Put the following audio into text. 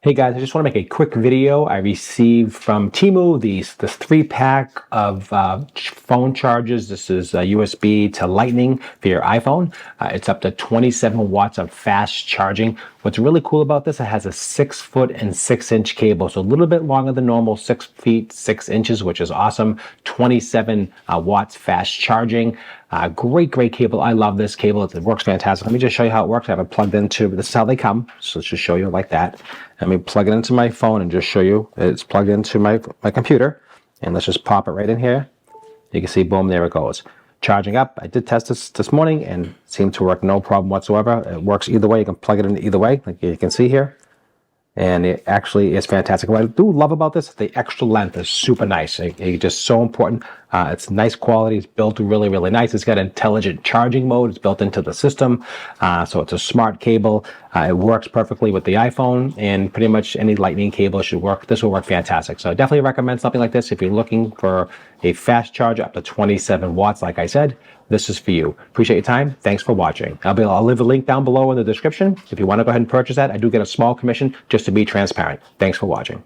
Hey guys, I just want to make a quick video. I received from TEMU this 3-pack of phone chargers. This is USB to Lightning for your iPhone. It's up to 27 watts of fast charging. What's really cool about this, it has a 6 foot and 6 inch cable, so a little bit longer than normal, 6 feet 6 inches, which is awesome. 27 watts fast charging. Great cable. I love this cable. It works fantastic. Let me just show you how it works. I have it plugged into, this is how they come. So let's just show you like that. Let me plug it into my phone and just show you it's plugged into my computer. And let's just pop it right in here. You can see, boom, there it goes. Charging up. I did test this morning and it seemed to work no problem whatsoever. It works either way. You can plug it in either way, like you can see here. And it actually is fantastic. What I do love about this, the extra length is super nice. It's just so important. It's nice quality. It's built really nice. It's got intelligent charging mode. It's built into the system. So it's a smart cable. It works perfectly with the iPhone, and pretty much any Lightning cable should work. This will work fantastic. So I definitely recommend something like this if you're looking for a fast charge up to 27 watts. Like I said, this is for you. Appreciate your time. Thanks for watching. I'll leave a link down below in the description. If you want to go ahead and purchase that, I do get a small commission just to be transparent. Thanks for watching.